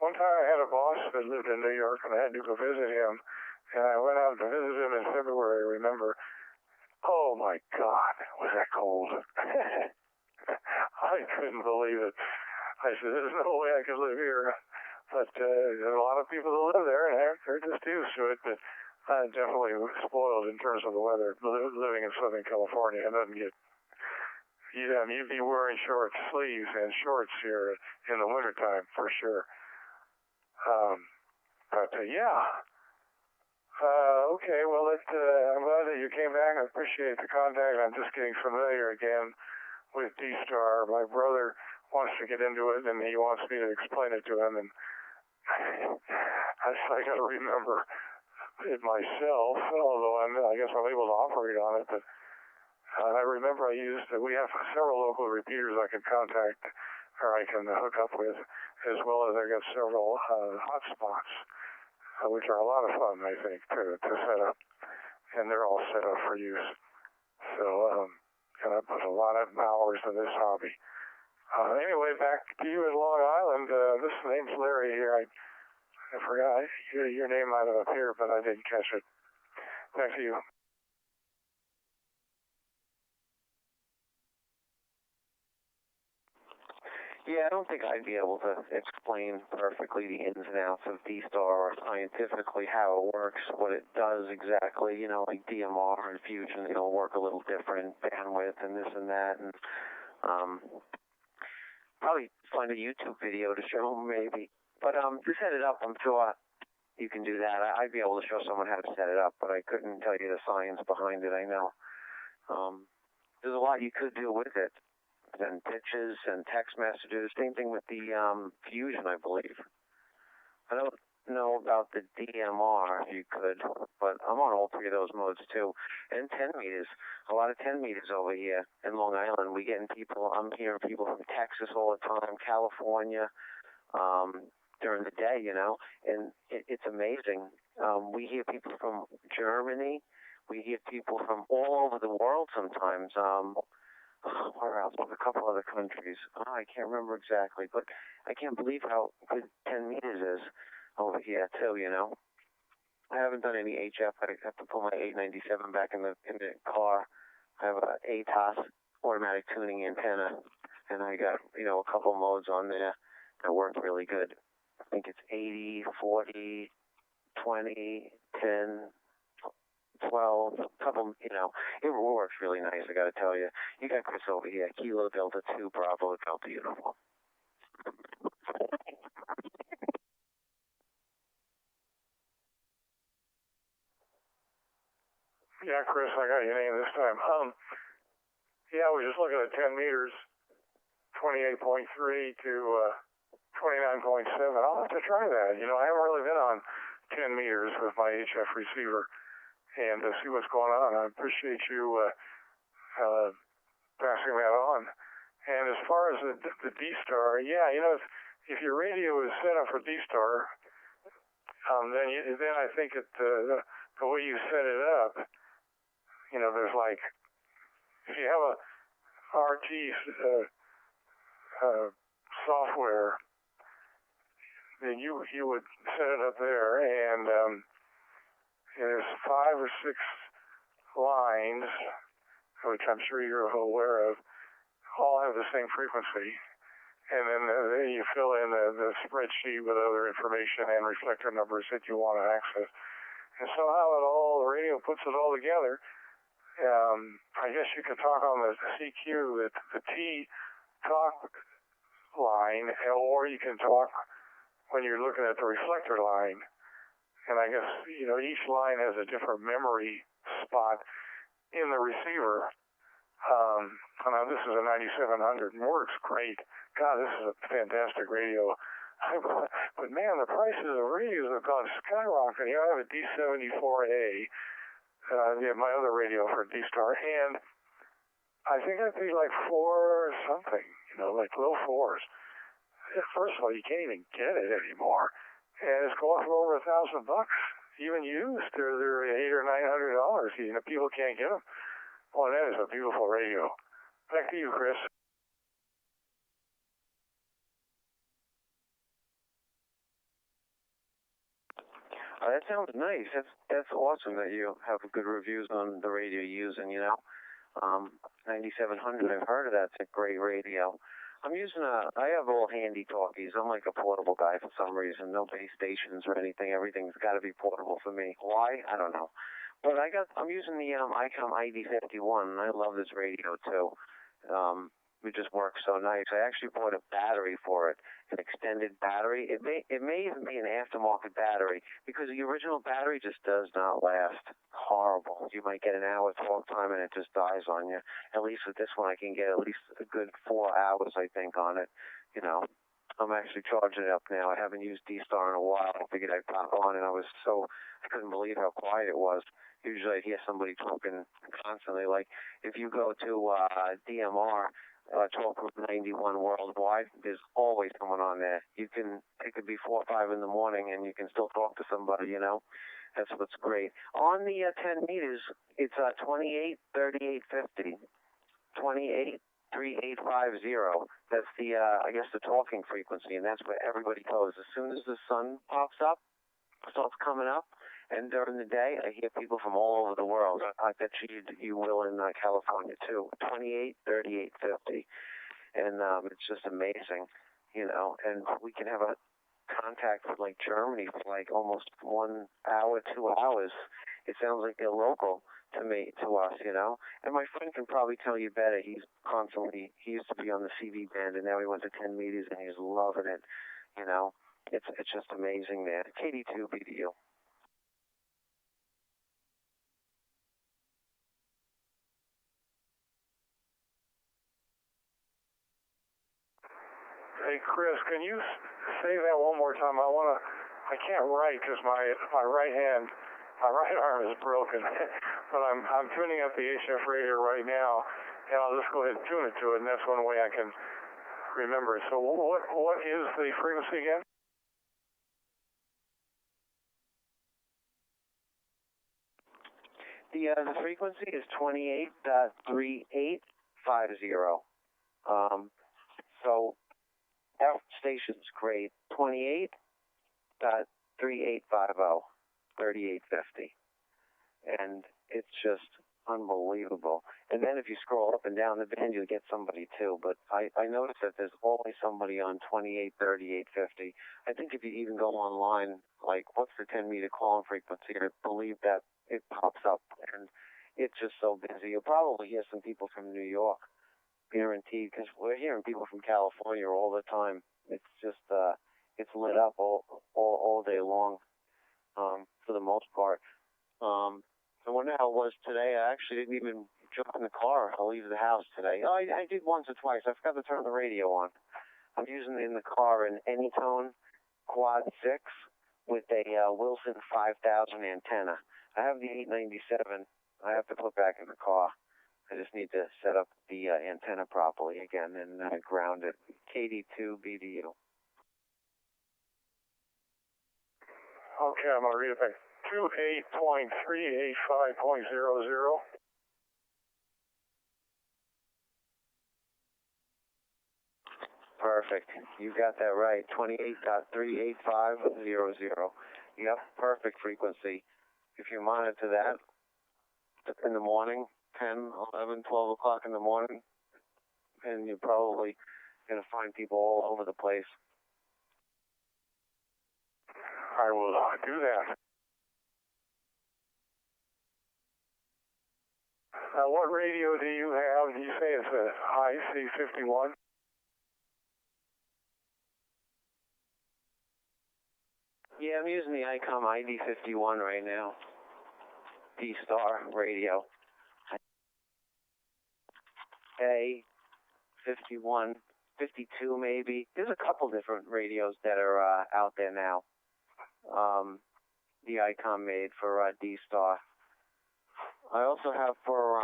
one time I had a boss that lived in New York, and I had to go visit him. And I went out to visit him in February, I remember. Oh, my God, was that cold. I couldn't believe it. I said, there's no way I could live here. But there's a lot of people that live there, and they're just used to it. But I'm definitely spoiled in terms of the weather. Living in Southern California, it doesn't get... You'd be wearing short sleeves and shorts here in the wintertime, for sure. Okay, well, I'm glad that you came back. I appreciate the contact. I'm just getting familiar again with D-Star. My brother wants to get into it, and he wants me to explain it to him, and I got to remember it myself, although I guess I'm able to operate on it, but I remember we have several local repeaters I can contact, or I can hook up with, as well as I got several hotspots, which are a lot of fun, I think, to set up, and they're all set up for use. So, I put a lot of hours in this hobby. Anyway, back to you in Long Island. This name's Larry here. I forgot. Your name might have appeared, but I didn't catch it. Back to you. Yeah, I don't think I'd be able to explain perfectly the ins and outs of D-Star or scientifically how it works, what it does exactly, like DMR and Fusion, work a little different, bandwidth and this and that, and probably find a YouTube video to show them maybe. But to set it up, I'm sure you can do that. I'd be able to show someone how to set it up, but I couldn't tell you the science behind it, I know. There's a lot you could do with it. And pitches and text messages. Same thing with the Fusion, I believe. I don't know about the DMR, if you could, but I'm on all three of those modes too. And 10 meters. A lot of 10 meters over here in Long Island. I'm hearing people from Texas all the time, California, during the day, and it's amazing. We hear people from Germany. We hear people from all over the world sometimes. Where else? A couple other countries. I can't remember exactly, but I can't believe how good 10 meters is over here too. I haven't done any HF. I have to pull my 897 back in the car. I have a ATOS automatic tuning antenna, and I got a couple modes on there that work really good. I think it's 80, 40, 20, 10. 12, a couple, it works really nice, I gotta tell you. You got Chris over here, Kilo Delta 2, Bravo Delta Uniform. Yeah, Chris, I got your name this time. Yeah, we're just looking at 10 meters, 28.3 to 29.7. I'll have to try that. I haven't really been on 10 meters with my HF receiver. And to see what's going on. I appreciate you passing that on. And as far as the D-Star, yeah, if your radio is set up for D-Star, then I think the way you set it up, there's like, if you have a RT software, then you would set it up there, and there's 5 or 6 lines, which I'm sure you're aware of, all have the same frequency. And then you fill in the spreadsheet with other information and reflector numbers that you want to access. And somehow the radio puts it all together. I guess you could talk on the CQ, the T talk line, or you can talk when you're looking at the reflector line. And I guess, each line has a different memory spot in the receiver. This is a 9700 and works great. God, this is a fantastic radio. But man, the prices of radios have gone skyrocketing. I have a D7TY. My other radio for D-Star. And I think I paid like $4 or something, like low $4s. First of all, you can't even get it anymore. And it's going for over $1,000. Even used, they're $800 or $900. People can't get them. Well, that is a beautiful radio. Back to you, Chris. That sounds nice. That's awesome that you have good reviews on the radio you're using, 9700, I've heard of that. It's a great radio. I have all handy talkies. I'm like a portable guy for some reason. No base stations or anything. Everything's got to be portable for me. Why? I don't know. But I'm using the ICOM ID51, and I love this radio too. It just works so nice. I actually bought a battery for it, an extended battery. It may even be an aftermarket battery because the original battery just does not last. Horrible. You might get an hour talk time and it just dies on you. At least with this one, I can get at least a good 4 hours, I think, on it. I'm actually charging it up now. I haven't used D-Star in a while. I figured I'd pop on, and I couldn't believe how quiet it was. Usually I hear somebody talking constantly. Like if you go to DMR, Talk Group 91 worldwide, there's always someone on there. It could be 4 or 5 in the morning, and you can still talk to somebody. That's what's great. On the 10 meters, it's 283850, 283850. That's the I guess the talking frequency, and that's where everybody goes. As soon as the sun pops up, starts coming up, and during the day, I hear people from all over the world. I bet you will in California, too. 283850. And it's just amazing, And we can have a contact with, Germany for, almost 1 hour, 2 hours. It sounds like they're local to us, And my friend can probably tell you better. He used to be on the CV band, and now he went to 10 meters, and he's loving it, It's just amazing there. KD2 BDU. Hey, Chris, can you say that one more time? I can't write because my right arm is broken. But I'm tuning up the HF radio right now, and I'll just go ahead and tune it to it, and that's one way I can remember it. So what is the frequency again? The frequency is 28.3850. So our station's great. 28.3850, 3850. And it's just unbelievable. And then if you scroll up and down the band, you'll get somebody too. But I noticed that there's always somebody on 28.3850. I think if you even go online, what's the 10-meter calling frequency, I believe that it pops up. And it's just so busy. You'll probably hear some people from New York, guaranteed, because we're hearing people from California all the time. It's just, it's lit up all day long, for the most part. I wonder how it was today. I actually didn't even jump in the car. I'll leave the house today. Oh, I did once or twice. I forgot to turn the radio on. I'm using it in the car an Anytone Quad 6 with a Wilson 5000 antenna. I have the 897. I have to put back in the car. I just need to set up the antenna properly again and ground it. KD2 BDU. Okay, I'm going to read it back. 28.385.00. Perfect. You got that right. 28.385.00. Yep, perfect frequency. If you monitor that in the morning, 10, 11, 12 o'clock in the morning, and you're probably going to find people all over the place. I will do that. Now, what radio do you have? Did you say it's a IC-51? Yeah, I'm using the ICOM ID-51 right now. D-Star radio. A-51, 52 maybe. There's a couple different radios that are out there now. The ICOM made for D-Star. I also have for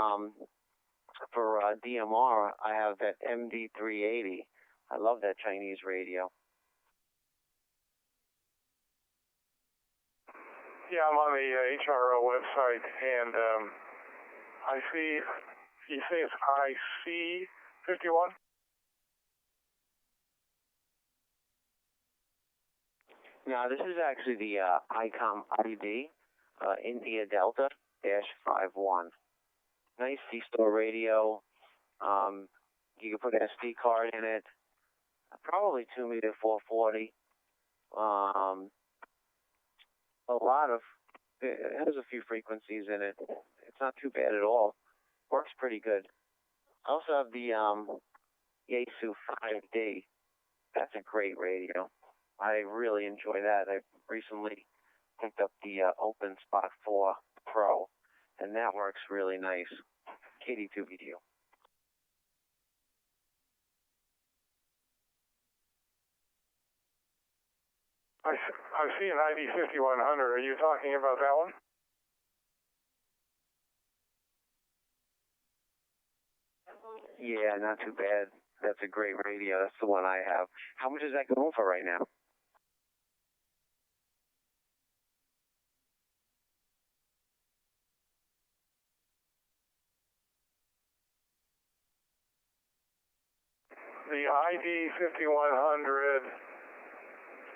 DMR, I have that MD380. I love that Chinese radio. Yeah, I'm on the HRO website, and I see, you say it's IC-51? Now, this is actually the ICOM ID, India Delta -51. Nice C-store radio. You can put an SD card in it. Probably 2-meter 440. It has a few frequencies in it. It's not too bad at all. Works pretty good. I also have the Yaesu 5D. That's a great radio. I really enjoy that. I recently picked up the Open Spot 4 Pro, and that works really nice. KD2 video. I see an ID-5100. Are you talking about that one? Yeah, not too bad. That's a great radio. That's the one I have. How much is that going for right now? The ID-5100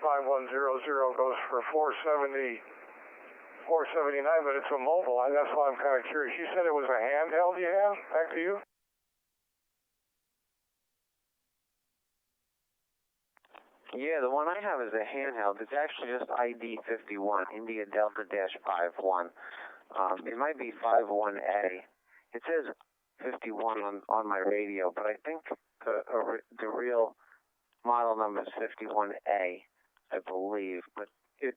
5100 goes for $479, but it's a mobile. That's why I'm kind of curious. You said it was a handheld you have? Back to you. Yeah, the one I have is a handheld. It's actually just ID-51, India Delta -51. It might be 51A. It says 51 on my radio, but I think the real model number is 51A, I believe. But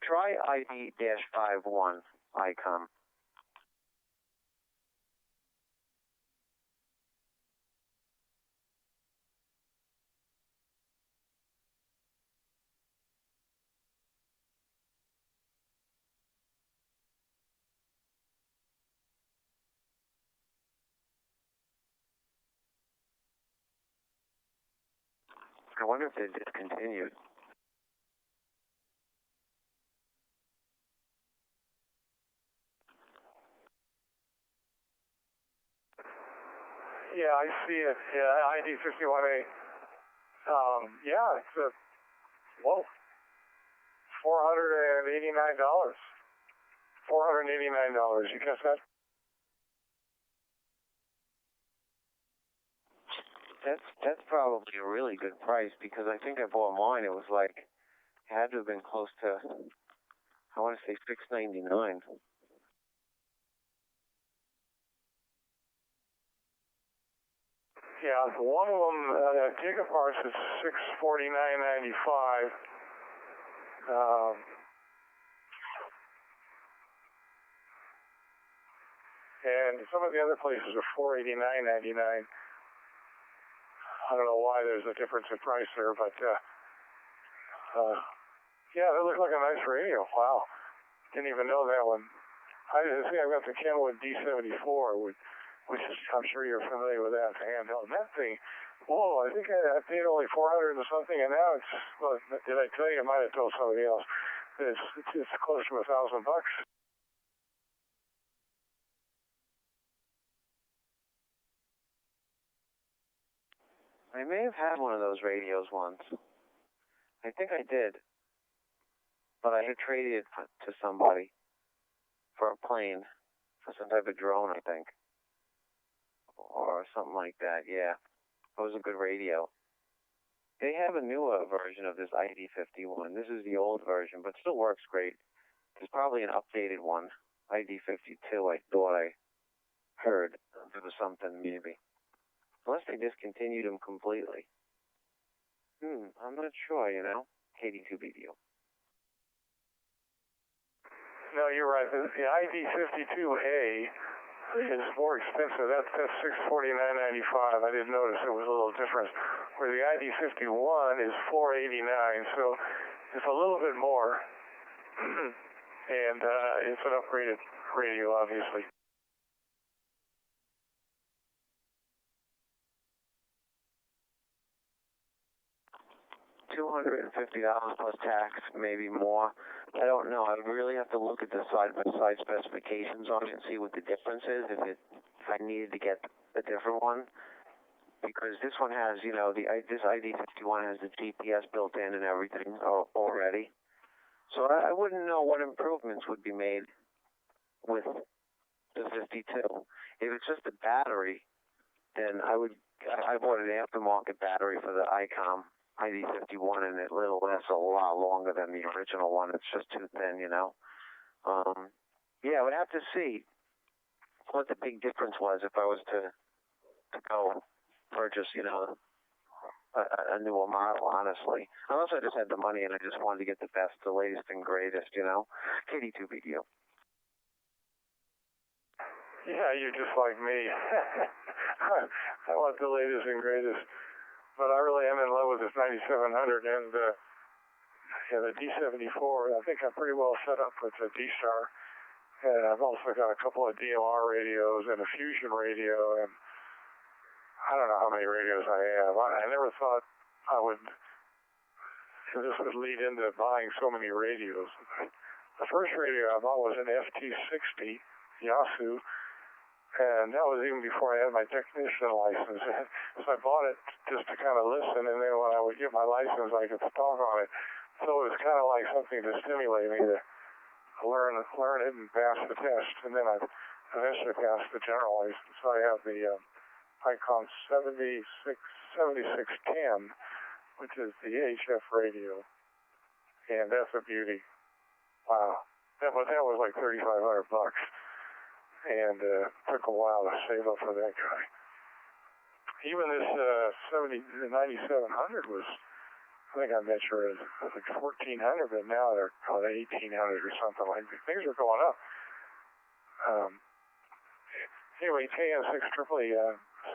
try ID-51 ICOM. I wonder if they discontinued. Yeah, I see it. Yeah, ID-51A. Yeah, it's $489. $489. You catch that? That's probably a really good price, because I think I bought mine. It was like, it had to have been close to, I want to say $699. Yeah, one of them, Gigaparts is $649.95. And some of the other places are $489.99. I don't know why there's a difference in price there, but yeah, that looked like a nice radio. Wow, didn't even know that one. I see I've got the Kenwood D74, which is, I'm sure you're familiar with that, handheld. And that thing, whoa, I think I paid only $400 and something, and now it's, well, did I tell you? I might have told somebody else. It's close to $1,000. I may have had one of those radios once. I think I did. But I had traded it to somebody for a plane, for some type of drone, I think. Or something like that, yeah. It was a good radio. They have a newer version of this ID-51. This is the old version, but still works great. There's probably an updated one, ID-52, I thought I heard. There was something, maybe. Unless they discontinued them completely. I'm not sure, you know. KD2 video. No, you're right. The ID-52A is more expensive. That's $649.95. I didn't notice it was a little different. Where the ID-51 is $489, so it's a little bit more. And it's an upgraded radio, obviously. $250 plus tax, maybe more. I don't know. I would really have to look at the side-by-side specifications on it and see what the difference is, if I needed to get a different one. Because this one has, you know, this ID-51 has the GPS built in and everything already. So I wouldn't know what improvements would be made with the 52. If it's just a battery, then I bought an aftermarket battery for the ICOM IC-71, and it lasts a lot longer than the original one. It's just too thin, you know. Yeah, I would have to see what the big difference was if I was to go purchase, you know, a newer model, honestly. Unless I just had the money and I just wanted to get the best, the latest and greatest, you know. KD2BDU. Yeah, you're just like me. I want the latest and greatest. But I really am in love with this 9700 and the D74. I think I'm pretty well set up with the D-Star. And I've also got a couple of DMR radios and a Fusion radio, and I don't know how many radios I have. I never thought this would lead into buying so many radios. The first radio I bought was an FT60 Yasu, and that was even before I had my technician license. So I bought it just to kind of listen, and then when I would get my license, I could talk on it. So it was kind of like something to stimulate me to learn it and pass the test, and then I eventually passed the general license. So I have the ICOM 7610, which is the HF radio, and that's a beauty. Wow, that was like $3,500, and took a while to save up for that guy. Even this 9700 was, I think I measured it was like 1,400, but now they're called 1,800 or something like that. Things are going up. Anyway, KN6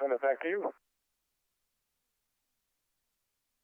send it back to you.